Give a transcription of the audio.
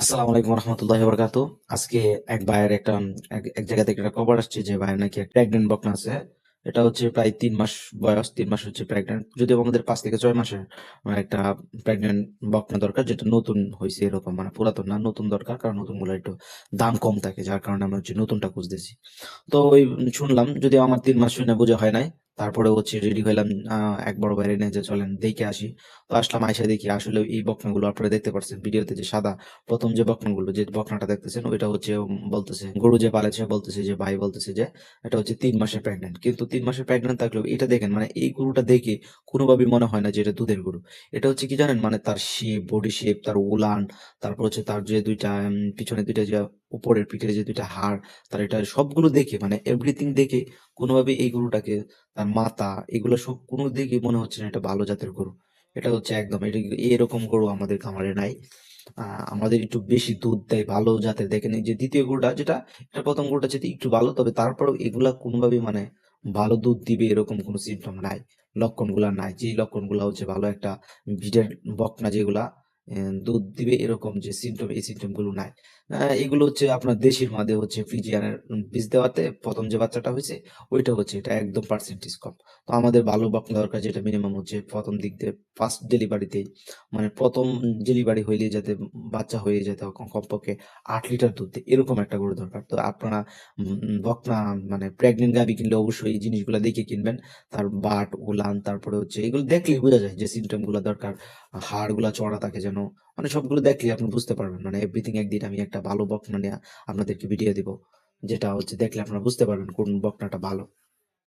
আসসালামু আলাইকুম রহমতুল্লাহি বরকাতু। আজকে এক ভাইয়ের একটা এক জায়গা থেকে একটা খবর আসছে যে ভাইয়ের নাকি প্রেগনেন্ট বকনা আছে। এটা হচ্ছে প্রায় ৩ মাস বয়স, ৩ মাস হচ্ছে প্রেগনেন্ট। যদিও আমাদের ৫ থেকে ৬ মাসের একটা প্রেগনেন্ট বকনা দরকার, যেটা নতুন হয়েছে এরকম, মানে পুরাতন না, নতুন দরকার। কারণ নতুন গুলো একটু দাম কম থাকে, যার কারণে আমরা হচ্ছে নতুনটা খুঁজতেছি। তো ওই শুনলাম, যদিও আমার ৩ মাস শুনে বোঝা হয় নাই। তারপরে হচ্ছে রেডি হইলাম, এক বড় ভাইয়ের এনে যে চলেন দেখে আসি। তো আসলাম, আইসা দেখি আসলে এই বকনাগুলো আপনারা দেখতে পাচ্ছেন ভিডিওতে, যে সাদা প্রথম যে বকনাগুলো, যে বকনাটা দেখতেছেন ওইটা হচ্ছে বলতেছে গরু যে পালেছে, বলতেছে যে ভাই বলতেছে যে এটা হচ্ছে ৩ মাসের প্রেগনেন্ট। কিন্তু ৩ মাসের প্রেগনেন্ট থাকলেও এটা দেখেন, মানে এই গরুটা দেখে কোনোভাবেই মনে হয় না যে এটা দুধের গরু। এটা হচ্ছে কি জানেন, মানে তার শেপ, বডি শেপ, তার উলান, তারপর হচ্ছে তার যে দুইটা পিছনে দুইটা যে উপরের পিঠের যে দুইটা হাড়, তার এটা সবগুলো দেখে, মানে এভরিথিং দেখে কোনোভাবে এই গরুটাকে, তার মাথা, এগুলো সব কোনো দিকে মনে হচ্ছে না এটা ভালো জাতের গরু। এটা হচ্ছে একদম, এটা এরকম গরু আমাদের খামারে নাই। আমাদের একটু বেশি দুধ দেয়, ভালো জাতের দেখেন। এই যে দ্বিতীয় গরুটা যেটা, এটা প্রথম গরুটা যেটা একটু ভালো, তবে তারপরেও এগুলা কোনোভাবেই মানে ভালো দুধ দিবে এরকম কোনো সিমটম নাই, লক্ষণগুলা নাই। যে লক্ষণগুলা হচ্ছে ভালো একটা ব্রিডের বকনা, যেগুলা দুধ দিবে এরকম যে সিমটম, এই সিমটম গুলো নাই। এগুলো হচ্ছে আপনার দেশির মাঝে হচ্ছে ফ্রিজিয়ানের বীজ দেওয়াতে প্রথম যে বাচ্চাটা হয়েছে ওইটা হচ্ছে, এটা একদম পার্সেন্টেজ কম। তো আমাদের ভালো বকনা দরকার, যেটা মিনিমাম হচ্ছে প্রথম দিক দিয়ে ফার্স্ট ডেলিভারিতেই, মানে প্রথম ডেলিভারি হইলে যাতে বাচ্চা হয়ে যেতে কমপক্ষে ৮ লিটার দুধ দেয়, এরকম একটা গরু দরকার। তো আপনারা বকনা, মানে প্রেগনেন্ট গাভী কিনলে অবশ্যই এই জিনিসগুলো দেখে কিনবেন। তার বাট, উলান, তারপরে হচ্ছে এগুলো দেখলেই বোঝা যায় যে সিমটম গুলো দরকার। হাড় গুলা চড়া থাকে যেন, মানে সবগুলো দেখলে আপনি বুঝতে পারবেন। মানে এভরিথিং একদিন আমি একটা ভালো বকনা নিয়ে আপনাদেরকে ভিডিও দিব, যেটা হচ্ছে দেখলে আপনারা বুঝতে পারবেন কোন বকনাটা ভালো।